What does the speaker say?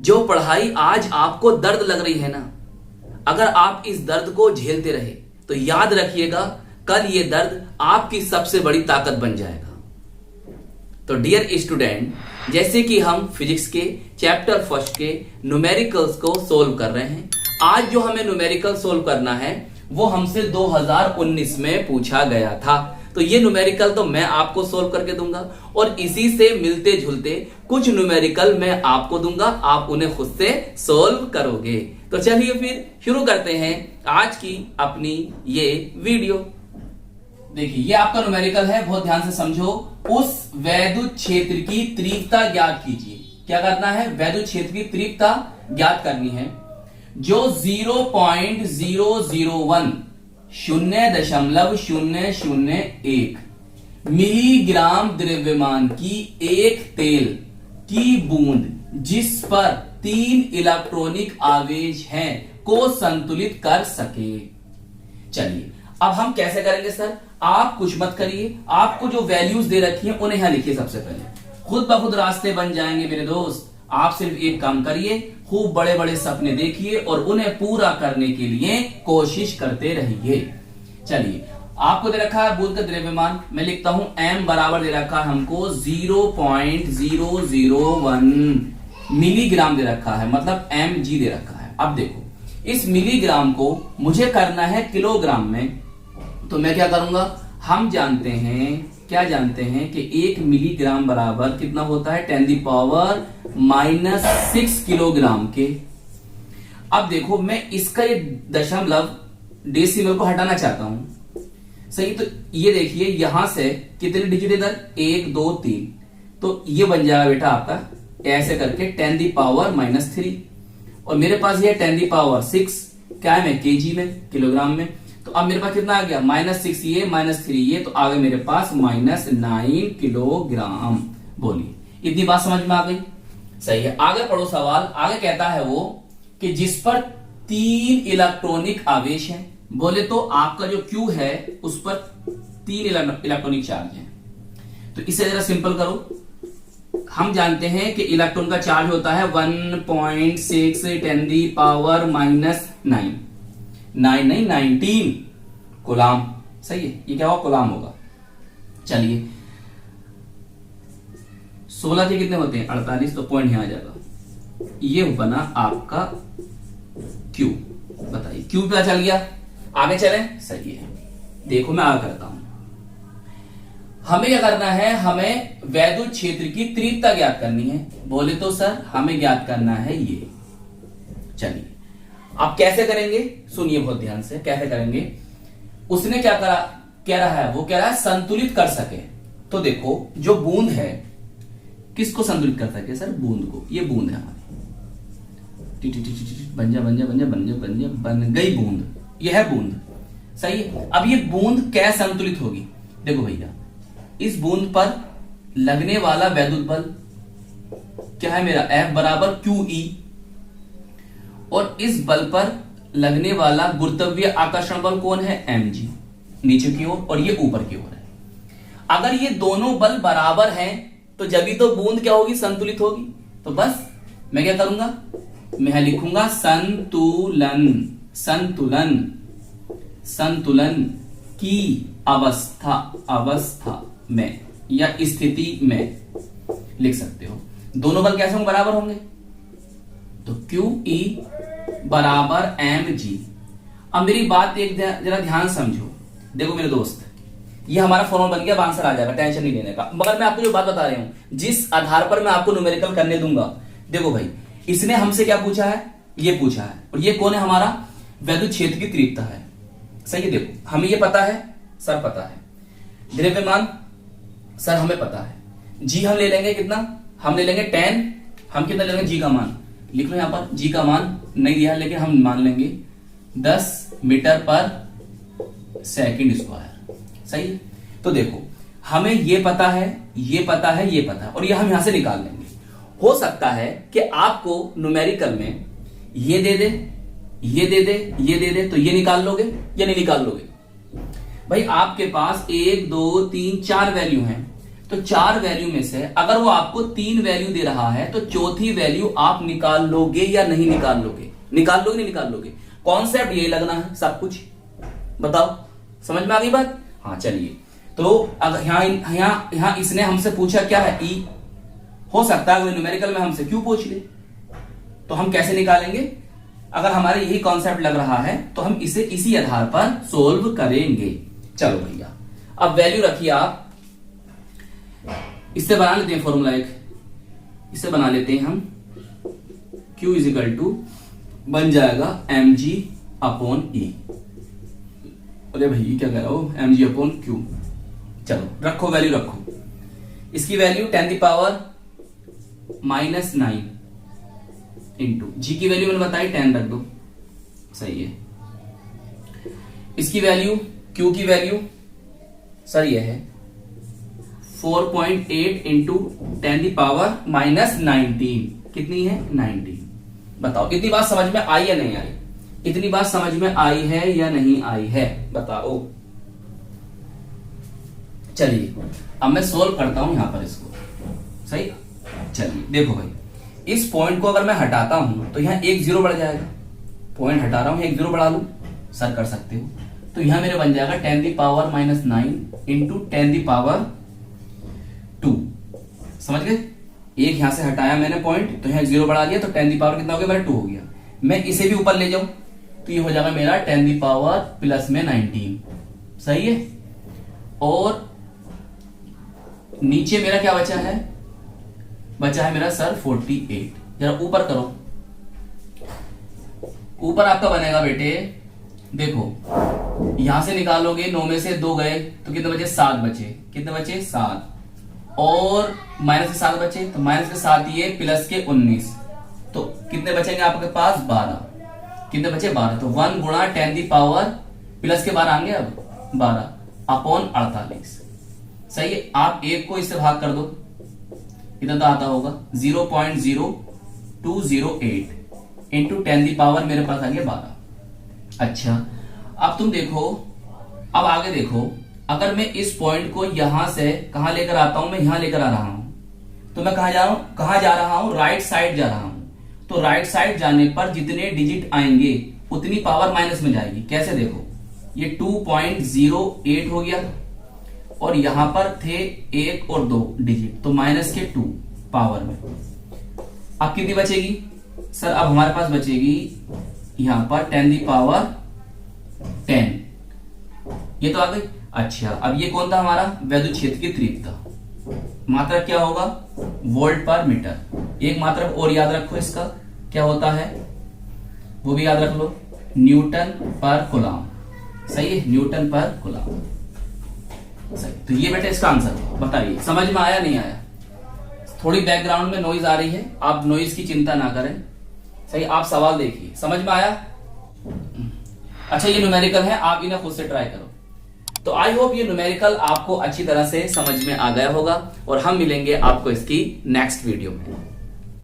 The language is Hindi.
जो पढ़ाई आज आपको दर्द लग रही है ना, अगर आप इस दर्द को झेलते रहे तो याद रखिएगा कल ये दर्द आपकी सबसे बड़ी ताकत बन जाएगा। तो डियर स्टूडेंट, जैसे कि हम फिजिक्स के चैप्टर फर्स्ट के न्यूमेरिकल्स को सोल्व कर रहे हैं, आज जो हमें न्यूमेरिकल सोल्व करना है वो हमसे 2019 में पूछा गया था। तो ये न्यूमेरिकल तो मैं आपको सोल्व करके दूंगा और इसी से मिलते जुलते कुछ न्यूमेरिकल मैं आपको दूंगा, आप उन्हें खुद से सोल्व करोगे। तो चलिए फिर शुरू करते हैं आज की अपनी ये वीडियो। देखिए ये आपका न्यूमेरिकल है, बहुत ध्यान से समझो। उस वैद्युत क्षेत्र की तीव्रता ज्ञात कीजिए। क्या करना है? वैद्युत क्षेत्र की तीव्रता ज्ञात करनी है जो 0.001 0.001 मिलीग्राम द्रव्यमान की एक तेल की बूंद जिस पर 3 इलेक्ट्रॉनिक आवेश हैं को संतुलित कर सके। चलिए अब हम कैसे करेंगे सर? आप कुछ मत करिए, आपको जो वैल्यूज दे रखी हैं उन्हें यहां लिखिए। सबसे पहले खुद ब खुद रास्ते बन जाएंगे मेरे दोस्त। आप सिर्फ एक काम करिए, खूब बड़े बड़े सपने देखिए और उन्हें पूरा करने के लिए कोशिश करते रहिए। चलिए आपको दे रखा है बूंद का द्रव्यमान, मैं लिखता हूं m बराबर दे रखा है हमको 0.001 मिलीग्राम दे रखा है, मतलब mg दे रखा है। अब देखो इस मिलीग्राम को मुझे करना है किलोग्राम में, तो मैं क्या करूंगा? हम जानते हैं, क्या जानते हैं कि 1 मिलीग्राम बराबर कितना होता है? 10⁻⁻6 किलोग्राम के। अब देखो मैं इसका ये दशमलव डेसिमल को हटाना चाहता हूं, सही। तो ये देखिए यहां से कितने डिजिट इधर? 1 2 3, तो ये बन जाएगा बेटा आपका ऐसे करके 10⁻³ और मेरे पास ये 10⁻6 क्या है? मैं केजी में, किलोग्राम में। तो अब मेरे पास कितना आ गया? -6 ये -3 ये, तो आ गए मेरे पास -9 किलोग्राम। बोलिए इतनी बात समझ में आ गई? सही है। आगे पढ़ो सवाल। आगे कहता है वो कि जिस पर 3 इलेक्ट्रॉनिक आवेश हैं। बोले तो आपका जो Q है उस पर 3 इलेक्ट्रॉनिक चार्ज है। तो इसे जरा सिंपल करो। हम जानते हैं कि इलेक्ट्रॉन का चार्ज होता है 1.6 10⁻⁹ 19 कूलाम। सही है, ये क्या होगा? कूलाम होगा। चलिए 16 के कितने होते हैं? 48, तो पॉइंट यहां आ जाएगा। ये बना आपका Q। बताइए Q पता चल गया? आगे चलें। सही है, देखो मैं आगे करता हूं। हमें क्या करना है? हमें वैद्युत क्षेत्र की तीव्रता ज्ञात करनी है। बोले तो सर हमें ज्ञात करना है ये। चलिए अब कैसे करेंगे? सुनिए बहुत ध्यान से, कैसे करेंगे? उसने क्या करा, कह रहा है, वो कह रहा है संतुलित कर सके। तो देखो जो बूंद है किसको संतुलित कर सके सर? बूंद को। ये बूंद है हमारी, बन जा बन जा बन जा बन जा बन जा, बन गई बूंद। ये है बूंद, सही है। अब ये बूंद क्या संतुलित होगी? देखो भैया इस बूंद पर लगने वाला वैद्युत बल क्या है मेरा? F बराबर QE, और इस बल पर लगने वाला गुरुत्वीय आकर्षण बल कौन है? mg, नीचे की ओर और ये ऊपर की ओर है। अगर ये दोनों बल बराबर हैं तो जब भी तो बूंद क्या होगी? संतुलित होगी। तो बस मैं क्या करूंगा? मैं लिखूंगा संतुलन। संतुलन, संतुलन की अवस्था में या स्थिति में लिख सकते हो। दोनों बल कैसे होंगे? बराबर होंगे। तो QE बराबर mg। अब मेरी बात एक जरा ध्यान समझो। देखो मेरे दोस्त, ये हमारा फॉर्मूला बन गया, आंसर आ जाएगा, टेंशन नहीं लेने का। मगर मैं आपको जो बात बता रही हूं, जिस आधार पर मैं आपको न्यूमेरिकल करने दूंगा, देखो भाई इसने हमसे क्या पूछा है? ये पूछा है, और ये कौन है? हमारा वैद्युत क्षेत्र की तीव्रता है। सही है। देखो हमें ये पता है सर, पता है। द्रव्यमान सर हमें पता है। जी हम ले लेंगे कितना? हम ले लेंगे 10। हम कितना ले लेंगे? जी का मान लिख लो यहां पर। जी का मान नहीं दिया लेकिन हम मान लेंगे 10 मीटर पर सेकंड स्क्वायर। सही है। तो देखो हमें ये पता है, ये पता है, ये पता है, और ये हम यहां से निकाल लेंगे। हो सकता है कि आपको न्यूमेरिकल में ये दे दे, ये दे दे, ये दे दे, तो ये निकाल लोगे या नहीं निकाल लोगे? भाई आपके पास 1 2 3 4 वैल्यू हैं, तो 4 वैल्यू में से अगर वो आपको 3 वैल्यू दे रहा है तो चौथी वैल्यू आप निकाल लोगे या नहीं निकाल लोगे? निकाल लोगे नहीं निकाल लोगे? कॉन्सेप्ट यही लगना है सब कुछ। बताओ समझ में आ गई बात? हाँ चलिए, तो अगर यहां इसने हमसे पूछा क्या है? ई। हो सकता है न्यूमेरिकल में हमसे क्यों पूछ ले, तो हम कैसे निकालेंगे? अगर हमारे यही कॉन्सेप्ट लग रहा है तो हम इसे इसी आधार पर सोल्व करेंगे। चलो भैया, अब वैल्यू रखिए आप, इससे बना लेते हैं फॉर्मूला एक, इसे बना लेते हैं हम। Q इज इक्वल टू बन जाएगा mg अपॉन E। अरे भाई क्या कह रहा हूं? mg upon Q। चलो रखो, वैल्यू रखो। इसकी वैल्यू 10 की पावर -9 इंटू जी की वैल्यू मैंने बताई 10 रख दो, सही है। इसकी वैल्यू Q की वैल्यू सर ये है 4.8 इंटू 10 की पावर -19। कितनी है? 19। बताओ इतनी बात समझ में आई या नहीं आई? इतनी बात समझ में आई है या नहीं आई है? बताओ। चलिए अब मैं सोल्व करता हूं यहां पर इसको, सही। चलिए देखो भाई, इस पॉइंट को अगर मैं हटाता हूं तो यहां 1 0 बढ़ जाएगा। पॉइंट हटा रहा हूं, 1 0 बढ़ा लूं, सर कर सकते हो। तो यहां मेरे बन जाएगा 10 की पावर -9 इंटू 10 की पावर 2। समझ गए? एक यहां से हटाया मैंने पॉइंट, तो यहां 0 बढ़ा दिया, तो 10 की पावर कितना हो गया मेरा? 2 हो गया। मैं इसे भी ऊपर ले जाऊं तो ये हो जाएगा मेरा 10 की पावर प्लस में 19। सही है। और नीचे मेरा क्या बचा है? बचा है मेरा सर 48। जरा ऊपर करो, ऊपर आपका बनेगा बेटे, देखो यहां से निकालोगे, 9 में से 2 गए तो कितने बचे? 7 बचे। कितने बचे? 7। और माइनस के 7 बचे, तो माइनस के 7 ये प्लस के 19, तो कितने बचेंगे आपके पास? 12। कितने बचे? 12। तो 1 गुणा 10 की पावर प्लस के 12 आएंगे अब 12 अपॉन 48। सही है। आप एक को इससे भाग कर दो, इतना तो आता होगा 0.0208 इंटू 10 की पावर मेरे पास आ गया 12। अच्छा अब तुम देखो, अब आगे देखो, अगर मैं इस पॉइंट को यहां से कहां लेकर आता हूं? मैं यहां लेकर आ रहा हूं, तो मैं कहां जा रहा हूं? कहां जा रहा हूं? राइट साइड जा रहा हूं। तो राइट साइड जाने पर जितने डिजिट आएंगे उतनी पावर माइनस में जाएगी। कैसे? देखो ये 2.08 हो गया, और यहां पर थे 1 और 2 डिजिट, तो माइनस के 2 पावर में। अब कितनी बचेगी सर? अब हमारे पास बचेगी यहां पर 10 की पावर 10। ये तो आ गई। अच्छा अब ये कौन था हमारा? वैद्युत क्षेत्र की तीव्रता। मात्रक क्या होगा? वोल्ट पर मीटर। एक मात्रक और याद रखो, इसका क्या होता है वो भी याद रख लो, न्यूटन पर कूलम। सही है, न्यूटन पर कूलम। सही। तो ये बेटे इसका आंसर बताइए, समझ में आया नहीं आया? थोड़ी बैकग्राउंड में नॉइज आ रही है, आप नॉइज की चिंता ना करें। सही, आप सवाल देखिए, समझ में आया? अच्छा ये न्यूमेरिकल है, आप इन्हें खुद से ट्राई करो। तो आई होप ये न्यूमेरिकल आपको अच्छी तरह से समझ में आ गया होगा, और हम मिलेंगे आपको इसकी नेक्स्ट वीडियो में।